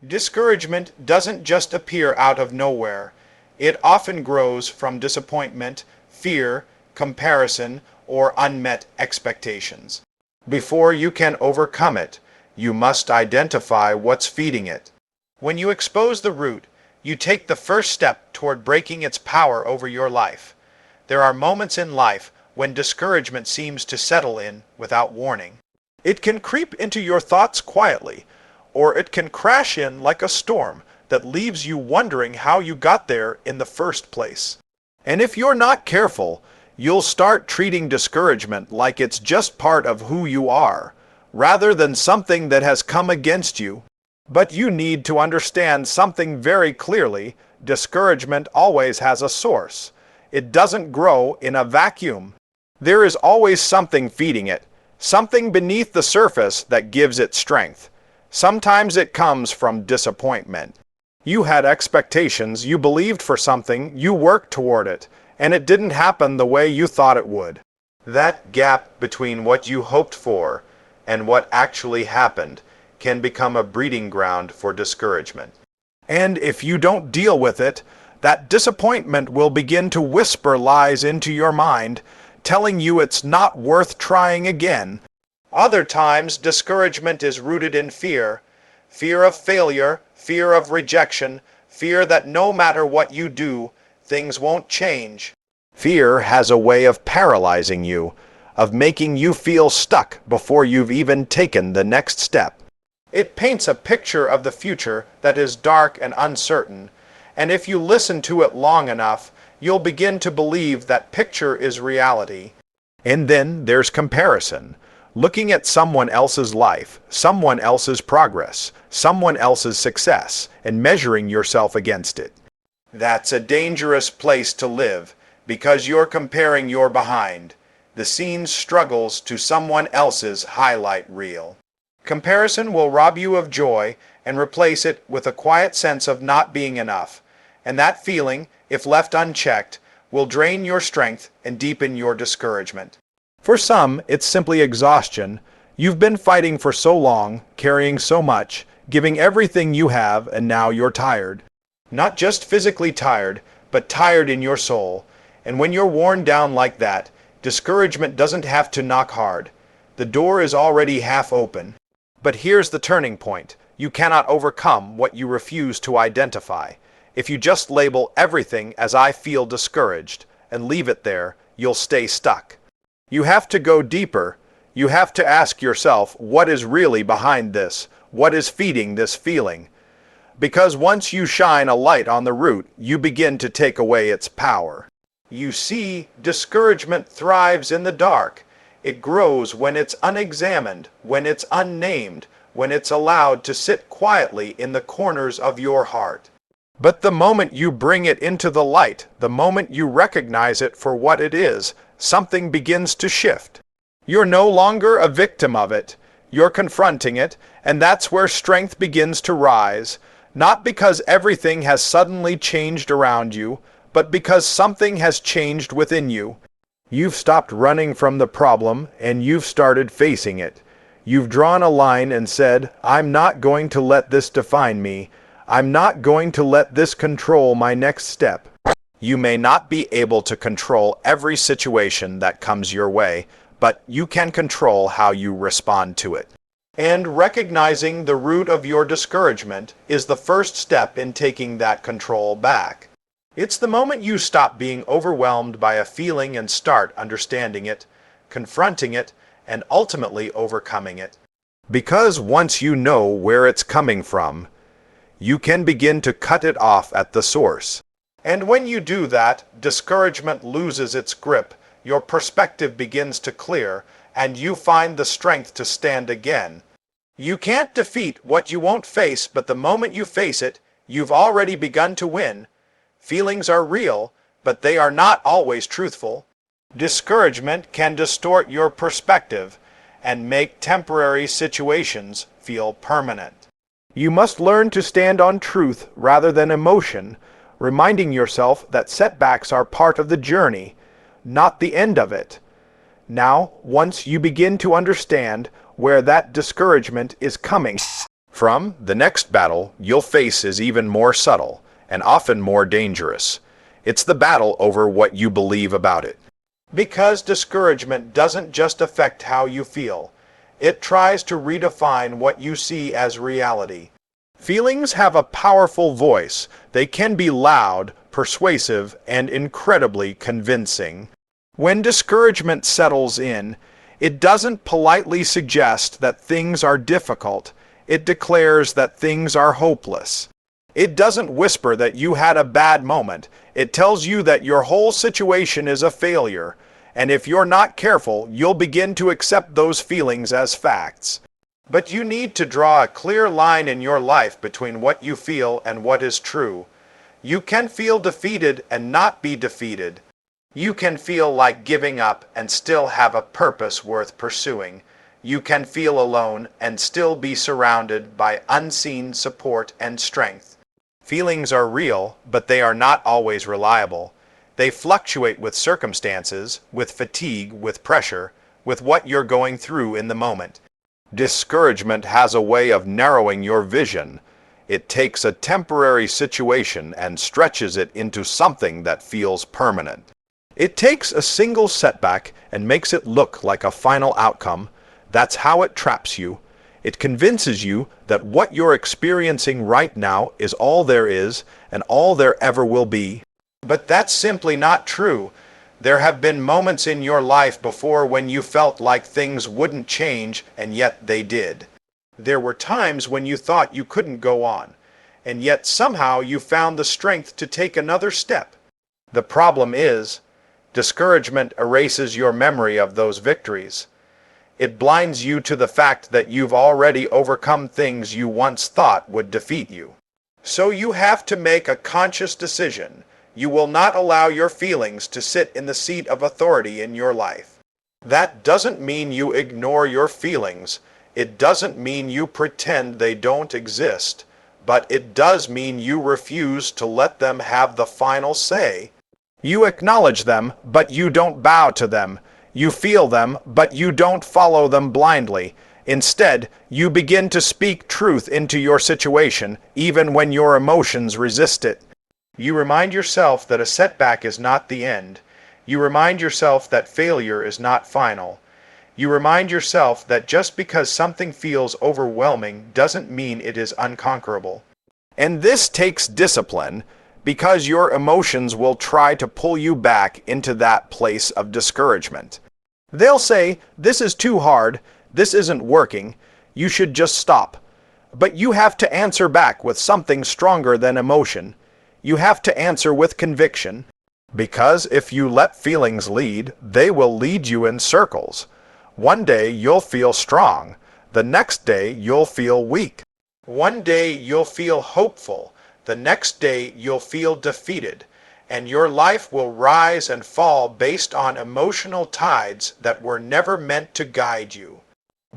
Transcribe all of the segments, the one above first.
Discouragement doesn't just appear out of nowhere. It often grows from disappointment, fear, comparison, or unmet expectations. Before you can overcome it, you must identify what's feeding it. When you expose the root, you take the first step toward breaking its power over your life. There are moments in life when discouragement seems to settle in without warning. It can creep into your thoughts quietly, or it can crash in like a storm that leaves you wondering how you got there in the first place. And if you're not careful, you'll start treating discouragement like it's just part of who you are, rather than something that has come against you. But you need to understand something very clearly. Discouragement always has a source. It doesn't grow in a vacuum. There is always something feeding it, something beneath the surface that gives it strength. Sometimes it comes from disappointment. You had expectations, you believed for something, you worked toward it, and it didn't happen the way you thought it would. That gap between what you hoped for and what actually happened can become a breeding ground for discouragement. And if you don't deal with it, that disappointment will begin to whisper lies into your mind, telling you it's not worth trying again. Other times, discouragement is rooted in fear. Fear of failure, fear of rejection, fear that no matter what you do, things won't change. Fear has a way of paralyzing you, of making you feel stuck before you've even taken the next step. It paints a picture of the future that is dark and uncertain, and if you listen to it long enough, you'll begin to believe that picture is reality. And then there's comparison. Looking at someone else's life, someone else's progress, someone else's success, and measuring yourself against it. That's a dangerous place to live, because you're comparing your behind the scenes struggles to someone else's highlight reel. Comparison will rob you of joy and replace it with a quiet sense of not being enough, and that feeling, if left unchecked, will drain your strength and deepen your discouragement. For some, it's simply exhaustion. You've been fighting for so long, carrying so much, giving everything you have, and now you're tired. Not just physically tired, but tired in your soul. And when you're worn down like that, discouragement doesn't have to knock hard. The door is already half open. But here's the turning point. You cannot overcome what you refuse to identify. If you just label everything as "I feel discouraged" and leave it there, you'll stay stuck. You have to go deeper. You have to ask yourself, what is really behind this? What is feeding this feeling? Because once you shine a light on the root, you begin to take away its power. You see, discouragement thrives in the dark. It grows when it's unexamined, when it's unnamed, when it's allowed to sit quietly in the corners of your heart. But the moment you bring it into the light, the moment you recognize it for what it is, something begins to shift. You're no longer a victim of it. You're confronting it, and that's where strength begins to rise, not because everything has suddenly changed around you, but because something has changed within you. You've stopped running from the problem, and you've started facing it. You've drawn a line and said, "I'm not going to let this define me. I'm not going to let this control my next step." You may not be able to control every situation that comes your way, but you can control how you respond to it. And recognizing the root of your discouragement is the first step in taking that control back. It's the moment you stop being overwhelmed by a feeling and start understanding it, confronting it, and ultimately overcoming it. Because once you know where it's coming from, you can begin to cut it off at the source. And when you do that, discouragement loses its grip, your perspective begins to clear, and you find the strength to stand again. You can't defeat what you won't face, but the moment you face it, you've already begun to win. Feelings are real, but they are not always truthful. Discouragement can distort your perspective and make temporary situations feel permanent. You must learn to stand on truth rather than emotion, reminding yourself that setbacks are part of the journey, not the end of it. Now, once you begin to understand where that discouragement is coming The next battle you'll face is even more subtle and often more dangerous. It's the battle over what you believe about it. Because discouragement doesn't just affect how you feel. It tries to redefine what you see as reality. Feelings have a powerful voice. They can be loud, persuasive, and incredibly convincing. When discouragement settles in, it doesn't politely suggest that things are difficult. It declares that things are hopeless. It doesn't whisper that you had a bad moment. It tells you that your whole situation is a failure. And if you're not careful, you'll begin to accept those feelings as facts. But you need to draw a clear line in your life between what you feel and what is true. You can feel defeated and not be defeated. You can feel like giving up and still have a purpose worth pursuing. You can feel alone and still be surrounded by unseen support and strength. Feelings are real, but they are not always reliable. They fluctuate with circumstances, with fatigue, with pressure, with what you're going through in the moment. Discouragement has a way of narrowing your vision. It takes a temporary situation and stretches it into something that feels permanent. It takes a single setback and makes it look like a final outcome. That's how it traps you. It convinces you that what you're experiencing right now is all there is and all there ever will be. But that's simply not true. There have been moments in your life before when you felt like things wouldn't change, and yet they did. There were times when you thought you couldn't go on, and yet somehow you found the strength to take another step. The problem is, discouragement erases your memory of those victories. It blinds you to the fact that you've already overcome things you once thought would defeat you. So you have to make a conscious decision. You will not allow your feelings to sit in the seat of authority in your life. That doesn't mean you ignore your feelings. It doesn't mean you pretend they don't exist. But it does mean you refuse to let them have the final say. You acknowledge them, but you don't bow to them. You feel them, but you don't follow them blindly. Instead, you begin to speak truth into your situation, even when your emotions resist it. You remind yourself that a setback is not the end. You remind yourself that failure is not final. You remind yourself that just because something feels overwhelming doesn't mean it is unconquerable. And this takes discipline, because your emotions will try to pull you back into that place of discouragement. They'll say, "This is too hard, this isn't working, you should just stop." But you have to answer back with something stronger than emotion. You have to answer with conviction, because if you let feelings lead, they will lead you in circles. One day you'll feel strong. The next day you'll feel weak. One day you'll feel hopeful. The next day you'll feel defeated. And your life will rise and fall based on emotional tides that were never meant to guide you.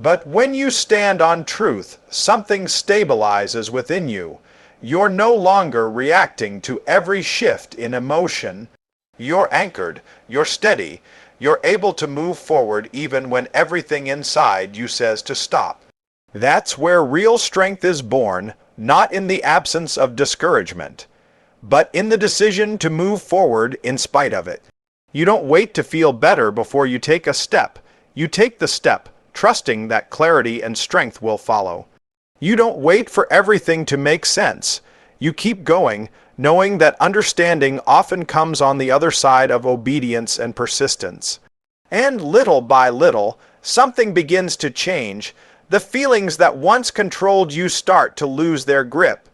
But when you stand on truth, something stabilizes within you. You're no longer reacting to every shift in emotion. You're anchored, you're steady, you're able to move forward even when everything inside you says to stop. That's where real strength is born, not in the absence of discouragement, but in the decision to move forward in spite of it. You don't wait to feel better before you take a step. You take the step, trusting that clarity and strength will follow. You don't wait for everything to make sense. You keep going, knowing that understanding often comes on the other side of obedience and persistence. And little by little, something begins to change. The feelings that once controlled you start to lose their grip.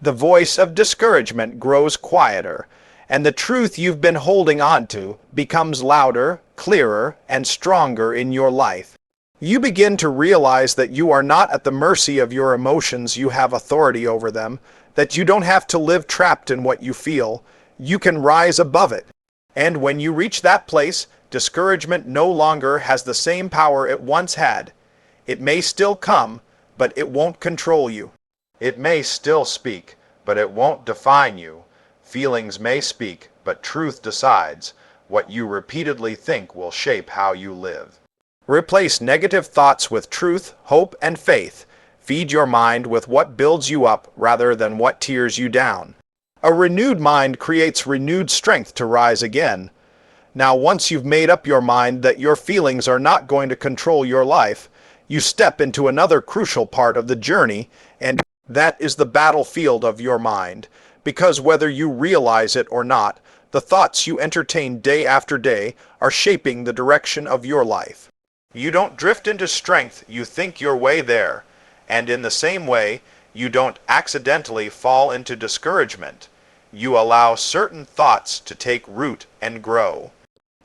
The voice of discouragement grows quieter, and the truth you've been holding on to becomes louder, clearer, and stronger in your life. You begin to realize that you are not at the mercy of your emotions. You have authority over them, that you don't have to live trapped in what you feel. You can rise above it. And when you reach that place, discouragement no longer has the same power it once had. It may still come, but it won't control you. It may still speak, but it won't define you. Feelings may speak, but truth decides. What you repeatedly think will shape how you live. Replace negative thoughts with truth, hope, and faith. Feed your mind with what builds you up rather than what tears you down. A renewed mind creates renewed strength to rise again. Now, once you've made up your mind that your feelings are not going to control your life, you step into another crucial part of the journey, and that is the battlefield of your mind. Because whether you realize it or not, the thoughts you entertain day after day are shaping the direction of your life. You don't drift into strength, you think your way there. And in the same way, you don't accidentally fall into discouragement. You allow certain thoughts to take root and grow.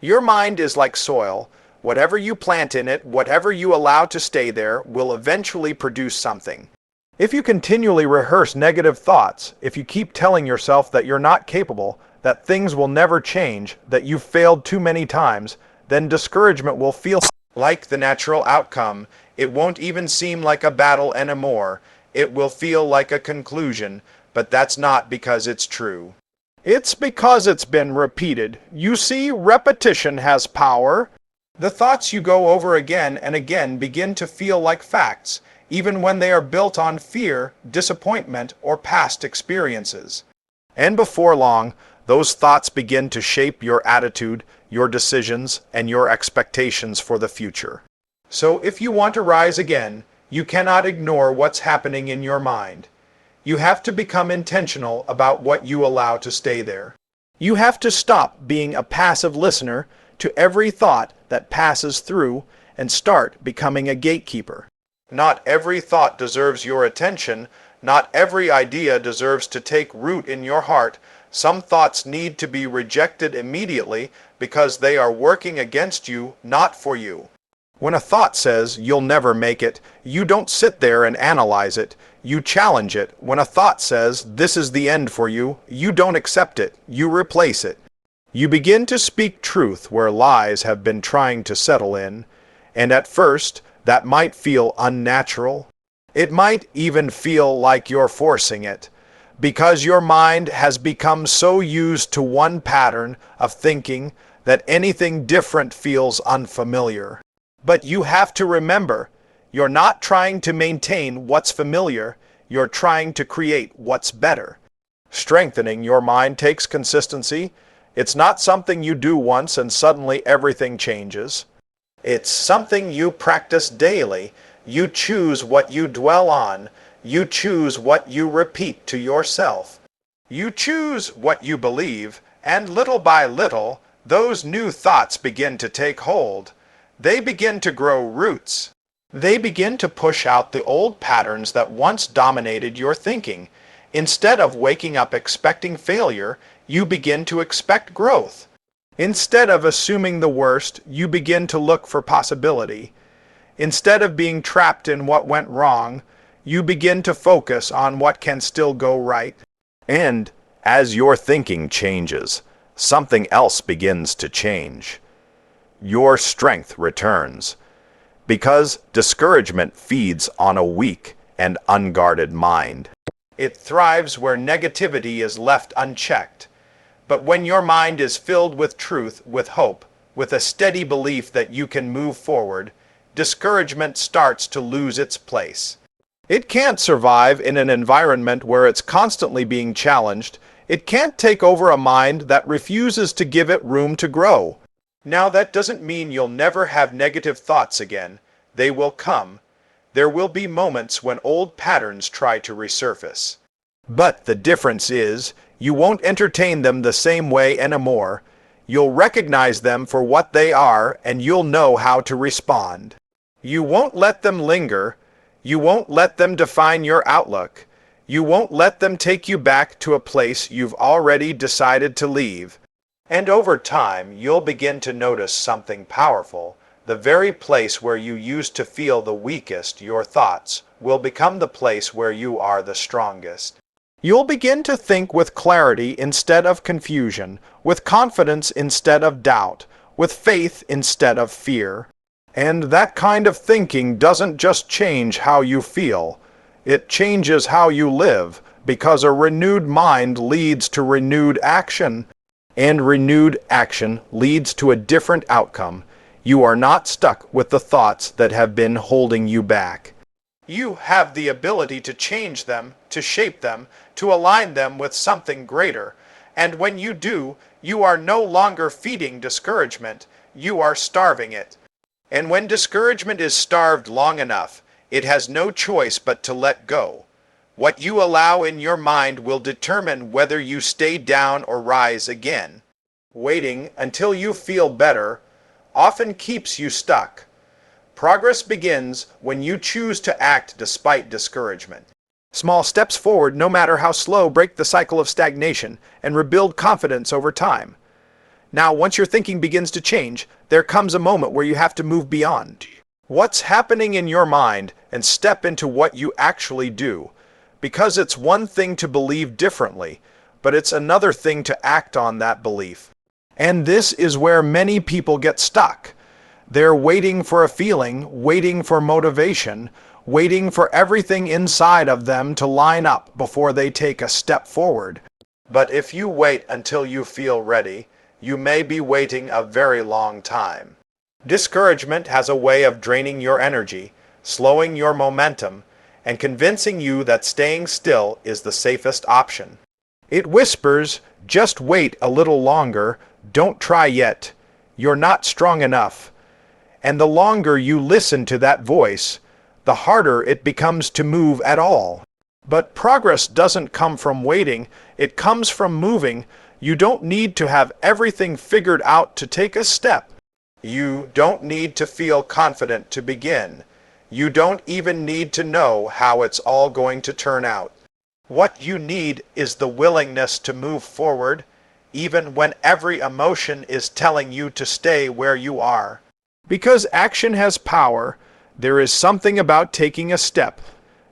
Your mind is like soil. Whatever you plant in it, whatever you allow to stay there, will eventually produce something. If you continually rehearse negative thoughts, if you keep telling yourself that you're not capable, that things will never change, that you've failed too many times, then discouragement will feel like the natural outcome. It won't even seem like a battle anymore. It will feel like a conclusion, but that's not because it's true. It's because it's been repeated. You see, repetition has power. The thoughts you go over again and again begin to feel like facts, even when they are built on fear, disappointment, or past experiences. And before long, those thoughts begin to shape your attitude, your decisions, and your expectations for the future. So if you want to rise again, you cannot ignore what's happening in your mind. You have to become intentional about what you allow to stay there. You have to stop being a passive listener to every thought that passes through and start becoming a gatekeeper. Not every thought deserves your attention. Not every idea deserves to take root in your heart. Some thoughts need to be rejected immediately because they are working against you, not for you. When a thought says you'll never make it, you don't sit there and analyze it. You challenge it. When a thought says this is the end for you, you don't accept it. You replace it. You begin to speak truth where lies have been trying to settle in. And at first, that might feel unnatural. It might even feel like you're forcing it, because your mind has become so used to one pattern of thinking that anything different feels unfamiliar. But you have to remember, you're not trying to maintain what's familiar, you're trying to create what's better. Strengthening your mind takes consistency. It's not something you do once and suddenly everything changes. It's something you practice daily. You choose what you dwell on. You choose what you repeat to yourself. You choose what you believe, and little by little, those new thoughts begin to take hold. They begin to grow roots. They begin to push out the old patterns that once dominated your thinking. Instead of waking up expecting failure, you begin to expect growth. Instead of assuming the worst, you begin to look for possibility. Instead of being trapped in what went wrong, you begin to focus on what can still go right. And as your thinking changes, something else begins to change. Your strength returns, because discouragement feeds on a weak and unguarded mind. It thrives where negativity is left unchecked. But when your mind is filled with truth, with hope, with a steady belief that you can move forward, discouragement starts to lose its place. It can't survive in an environment where it's constantly being challenged. It can't take over a mind that refuses to give it room to grow. Now, that doesn't mean you'll never have negative thoughts again. They will come. There will be moments when old patterns try to resurface. But the difference is, you won't entertain them the same way anymore. You'll recognize them for what they are, and you'll know how to respond. You won't let them linger. You won't let them define your outlook. You won't let them take you back to a place you've already decided to leave. And over time, you'll begin to notice something powerful. The very place where you used to feel the weakest, your thoughts, will become the place where you are the strongest. You'll begin to think with clarity instead of confusion, with confidence instead of doubt, with faith instead of fear. And that kind of thinking doesn't just change how you feel. It changes how you live, because a renewed mind leads to renewed action. And renewed action leads to a different outcome. You are not stuck with the thoughts that have been holding you back. You have the ability to change them, to shape them, to align them with something greater. And when you do, you are no longer feeding discouragement, you are starving it. And when discouragement is starved long enough, it has no choice but to let go. What you allow in your mind will determine whether you stay down or rise again. Waiting until you feel better often keeps you stuck. Progress begins when you choose to act despite discouragement. Small steps forward, no matter how slow, break the cycle of stagnation and rebuild confidence over time. Now, once your thinking begins to change, there comes a moment where you have to move beyond what's happening in your mind and step into what you actually do. Because it's one thing to believe differently, but it's another thing to act on that belief. And this is where many people get stuck. They're waiting for a feeling, waiting for motivation, waiting for everything inside of them to line up before they take a step forward. But if you wait until you feel ready, you may be waiting a very long time. Discouragement has a way of draining your energy, slowing your momentum, and convincing you that staying still is the safest option. It whispers, just wait a little longer, don't try yet, you're not strong enough. And the longer you listen to that voice, the harder it becomes to move at all. But progress doesn't come from waiting, it comes from moving. You don't need to have everything figured out to take a step. You don't need to feel confident to begin. You don't even need to know how it's all going to turn out. What you need is the willingness to move forward, even when every emotion is telling you to stay where you are. Because action has power, there is something about taking a step,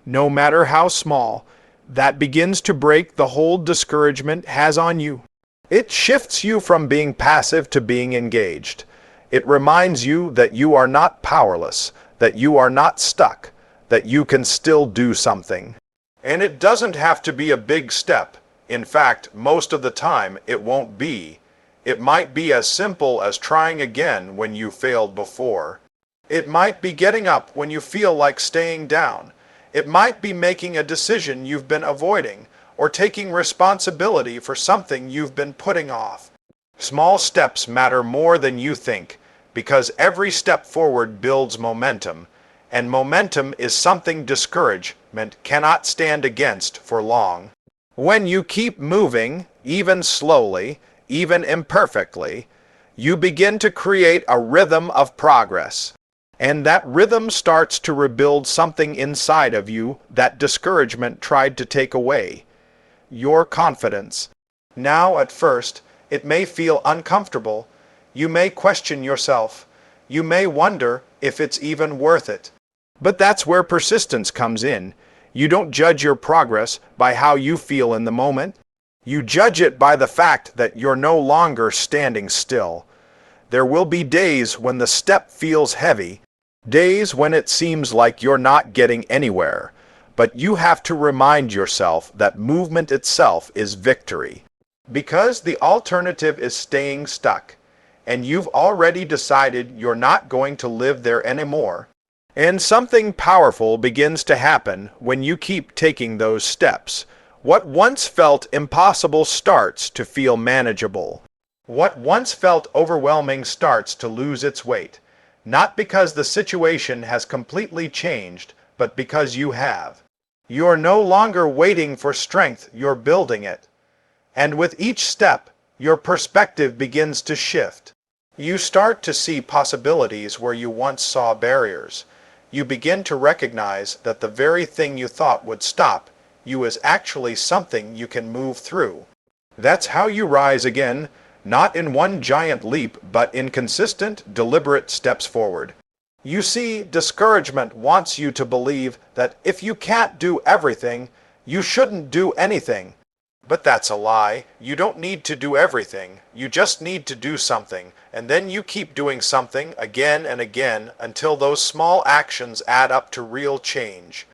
no matter how small, that begins to break the hold discouragement has on you. It shifts you from being passive to being engaged. It reminds you that you are not powerless, that you are not stuck, that you can still do something. And it doesn't have to be a big step. In fact, most of the time it won't be. It might be as simple as trying again when you failed before. It might be getting up when you feel like staying down. It might be making a decision you've been avoiding, or taking responsibility for something you've been putting off. Small steps matter more than you think, because every step forward builds momentum, and momentum is something discouragement cannot stand against for long. When you keep moving, even slowly, even imperfectly, you begin to create a rhythm of progress. And that rhythm starts to rebuild something inside of you that discouragement tried to take away. Your confidence. Now, at first, it may feel uncomfortable. You may question yourself. You may wonder if it's even worth it. But that's where persistence comes in. You don't judge your progress by how you feel in the moment. You judge it by the fact that you're no longer standing still. There will be days when the step feels heavy, days when it seems like you're not getting anywhere. But you have to remind yourself that movement itself is victory. Because the alternative is staying stuck, and you've already decided you're not going to live there anymore. And something powerful begins to happen when you keep taking those steps. What once felt impossible starts to feel manageable. What once felt overwhelming starts to lose its weight. Not because the situation has completely changed, but because you have. You're no longer waiting for strength, you're building it. And with each step, your perspective begins to shift. You start to see possibilities where you once saw barriers. You begin to recognize that the very thing you thought would stop you is actually something you can move through. That's how you rise again, not in one giant leap, but in consistent, deliberate steps forward. You see, discouragement wants you to believe that if you can't do everything, you shouldn't do anything. But that's a lie. You don't need to do everything. You just need to do something, and then you keep doing something again and again until those small actions add up to real change.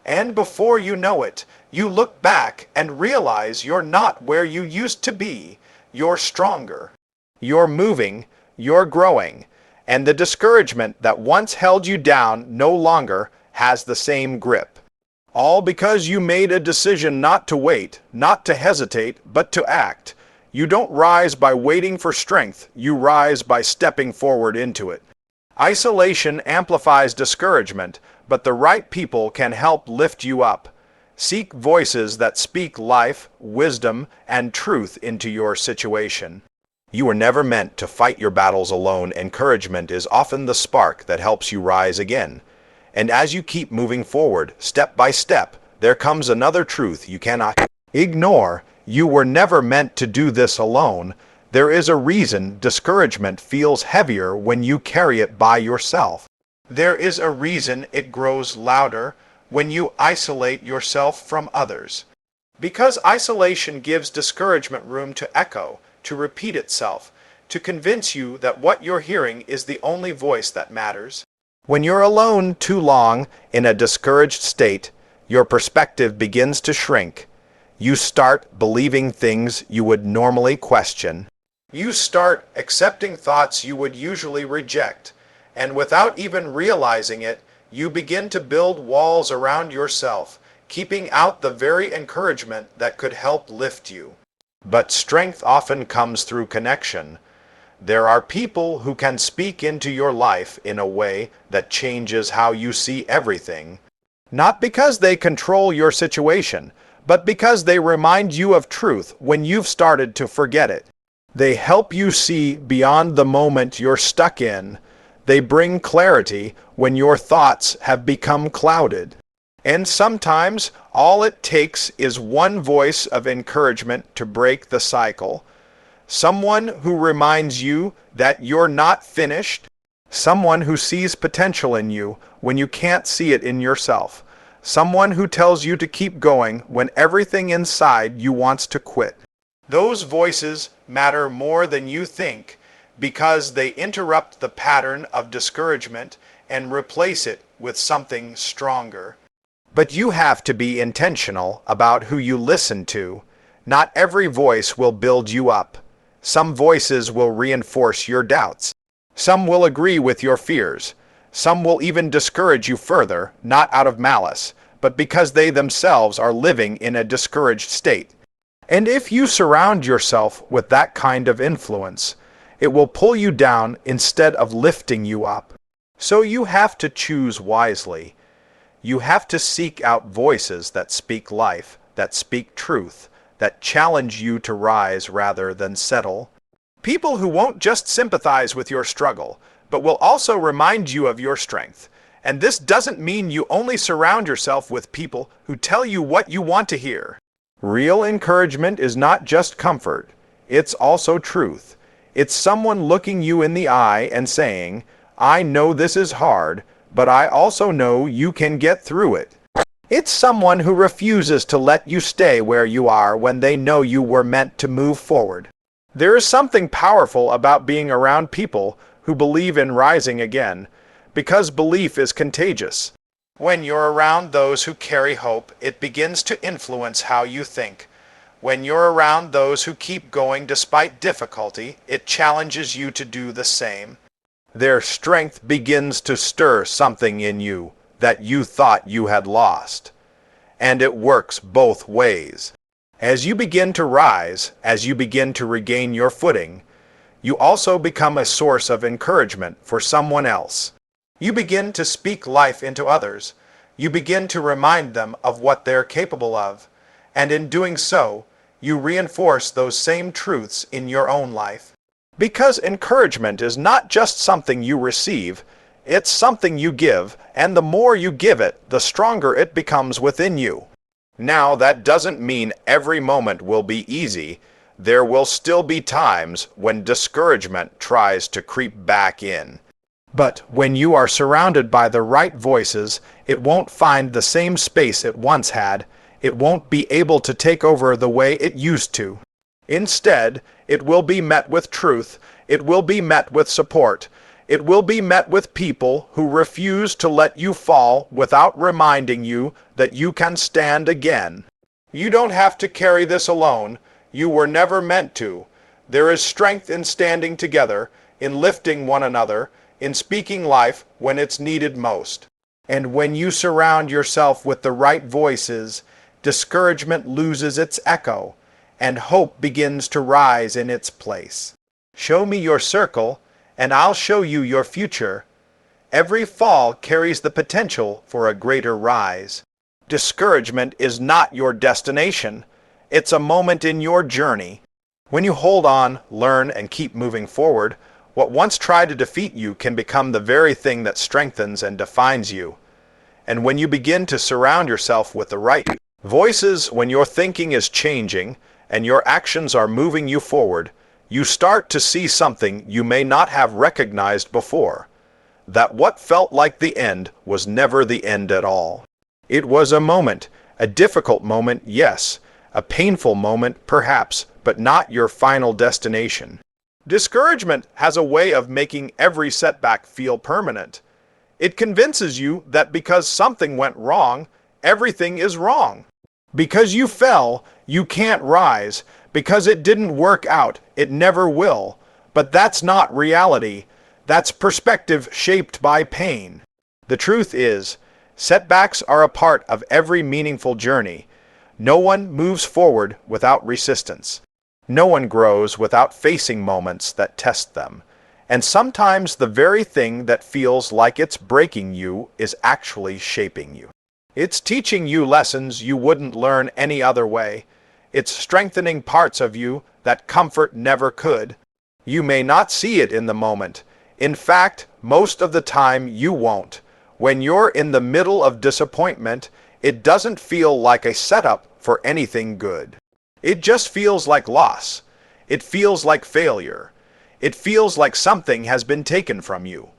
And before you know it, you look back and realize you're not where you used to be. You're stronger. You're moving. You're growing. And the discouragement that once held you down no longer has the same grip. All because you made a decision not to wait, not to hesitate, but to act. You don't rise by waiting for strength, you rise by stepping forward into it. Isolation amplifies discouragement, but the right people can help lift you up. Seek voices that speak life, wisdom, and truth into your situation. You were never meant to fight your battles alone. Encouragement is often the spark that helps you rise again. And as you keep moving forward, step by step, there comes another truth you cannot ignore. You were never meant to do this alone. There is a reason discouragement feels heavier when you carry it by yourself. There is a reason it grows louder when you isolate yourself from others. Because isolation gives discouragement room to echo, to repeat itself, to convince you that what you're hearing is the only voice that matters. When you're alone too long in a discouraged state, your perspective begins to shrink. You start believing things you would normally question. You start accepting thoughts you would usually reject, and without even realizing it, you begin to build walls around yourself, keeping out the very encouragement that could help lift you. But strength often comes through connection. There are people who can speak into your life in a way that changes how you see everything. Not because they control your situation, but because they remind you of truth when you've started to forget it. They help you see beyond the moment you're stuck in. They bring clarity when your thoughts have become clouded. And sometimes all it takes is one voice of encouragement to break the cycle. Someone who reminds you that you're not finished. Someone who sees potential in you when you can't see it in yourself. Someone who tells you to keep going when everything inside you wants to quit. Those voices matter more than you think because they interrupt the pattern of discouragement and replace it with something stronger. But you have to be intentional about who you listen to. Not every voice will build you up. Some voices will reinforce your doubts. Some will agree with your fears. Some will even discourage you further, not out of malice, but because they themselves are living in a discouraged state. And if you surround yourself with that kind of influence, it will pull you down instead of lifting you up. So you have to choose wisely. You have to seek out voices that speak life, that speak truth, that challenge you to rise rather than settle. People who won't just sympathize with your struggle, but will also remind you of your strength. And this doesn't mean you only surround yourself with people who tell you what you want to hear. Real encouragement is not just comfort, it's also truth. It's someone looking you in the eye and saying, "I know this is hard, but I also know you can get through it." It's someone who refuses to let you stay where you are when they know you were meant to move forward. There is something powerful about being around people who believe in rising again, because belief is contagious. When you're around those who carry hope, it begins to influence how you think. When you're around those who keep going despite difficulty, it challenges you to do the same. Their strength begins to stir something in you that you thought you had lost. And it works both ways. As you begin to rise, as you begin to regain your footing, you also become a source of encouragement for someone else. You begin to speak life into others. You begin to remind them of what they're capable of. And in doing so, you reinforce those same truths in your own life. Because encouragement is not just something you receive, it's something you give, and the more you give it, the stronger it becomes within you. Now, that doesn't mean every moment will be easy. There will still be times when discouragement tries to creep back in. But when you are surrounded by the right voices, it won't find the same space it once had. It won't be able to take over the way it used to. Instead, it will be met with truth. It will be met with support. It will be met with people who refuse to let you fall without reminding you that you can stand again. You don't have to carry this alone. You were never meant to. There is strength in standing together, in lifting one another, in speaking life when it's needed most. And when you surround yourself with the right voices, discouragement loses its echo, and hope begins to rise in its place. Show me your circle, and I'll show you your future. Every fall carries the potential for a greater rise. Discouragement is not your destination. It's a moment in your journey. When you hold on, learn, and keep moving forward, what once tried to defeat you can become the very thing that strengthens and defines you. And when you begin to surround yourself with the right voices, when your thinking is changing and your actions are moving you forward, you start to see something you may not have recognized before. That what felt like the end was never the end at all. It was a moment, a difficult moment, yes, a painful moment, perhaps, but not your final destination. Discouragement has a way of making every setback feel permanent. It convinces you that because something went wrong, everything is wrong. Because you fell, you can't rise. Because it didn't work out, it never will. But that's not reality. That's perspective shaped by pain. The truth is, setbacks are a part of every meaningful journey. No one moves forward without resistance. No one grows without facing moments that test them. And sometimes the very thing that feels like it's breaking you is actually shaping you. It's teaching you lessons you wouldn't learn any other way. It's strengthening parts of you that comfort never could. You may not see it in the moment. In fact, most of the time you won't. When you're in the middle of disappointment, it doesn't feel like a setup for anything good. It just feels like loss. It feels like failure. It feels like something has been taken from you.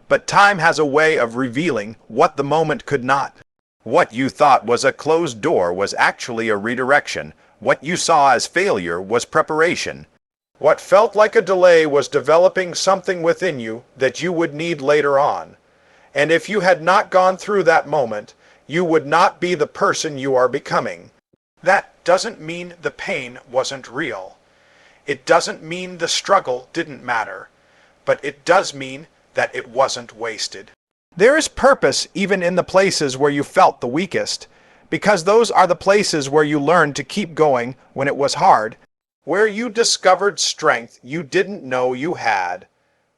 But time has a way of revealing what the moment could not. What you thought was a closed door was actually a redirection. What you saw as failure was preparation. What felt like a delay was developing something within you that you would need later on. And if you had not gone through that moment, you would not be the person you are becoming. That doesn't mean the pain wasn't real. It doesn't mean the struggle didn't matter. But it does mean that it wasn't wasted. There is purpose even in the places where you felt the weakest, because those are the places where you learned to keep going when it was hard, where you discovered strength you didn't know you had,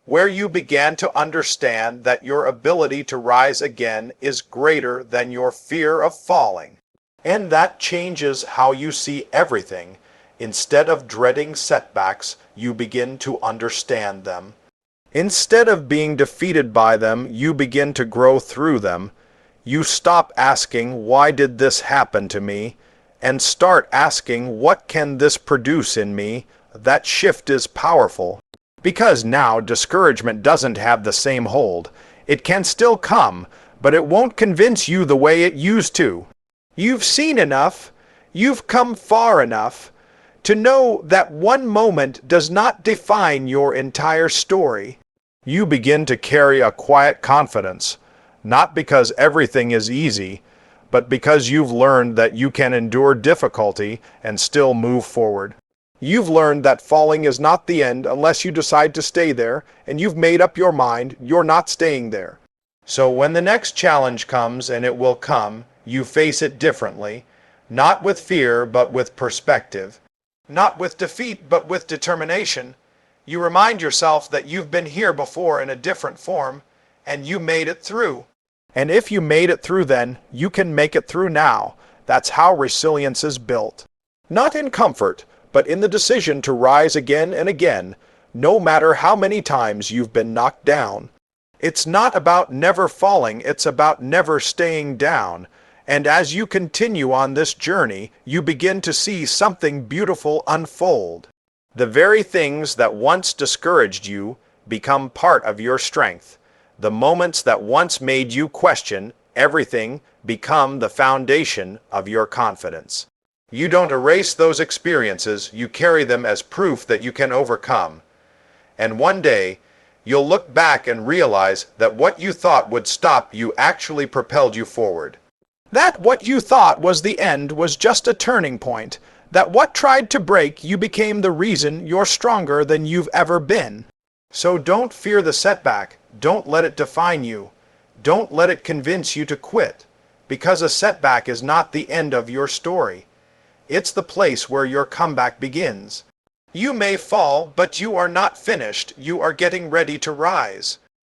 where you began to understand that your ability to rise again is greater than your fear of falling. And that changes how you see everything. Instead of dreading setbacks, you begin to understand them. Instead of being defeated by them, you begin to grow through them. You stop asking, "Why did this happen to me?" and start asking, "What can this produce in me?" That shift is powerful. Because now discouragement doesn't have the same hold. It can still come, but it won't convince you the way it used to. You've seen enough, you've come far enough, to know that one moment does not define your entire story. You begin to carry a quiet confidence, not because everything is easy, but because you've learned that you can endure difficulty and still move forward. You've learned that falling is not the end unless you decide to stay there, and you've made up your mind you're not staying there. So when the next challenge comes, and it will come, you face it differently, not with fear but with perspective, not with defeat but with determination. You remind yourself that you've been here before in a different form, and you made it through. And if you made it through then, you can make it through now. That's how resilience is built. Not in comfort, but in the decision to rise again and again, no matter how many times you've been knocked down. It's not about never falling, it's about never staying down. And as you continue on this journey, you begin to see something beautiful unfold. The very things that once discouraged you become part of your strength. The moments that once made you question everything become the foundation of your confidence. You don't erase those experiences, you carry them as proof that you can overcome. And one day, you'll look back and realize that what you thought would stop you actually propelled you forward. That what you thought was the end was just a turning point. That what tried to break you became the reason you're stronger than you've ever been. So don't fear the setback. Don't let it define you. Don't let it convince you to quit, because a setback is not the end of your story. It's the place where your comeback begins. You may fall, but you are not finished. You are getting ready to rise.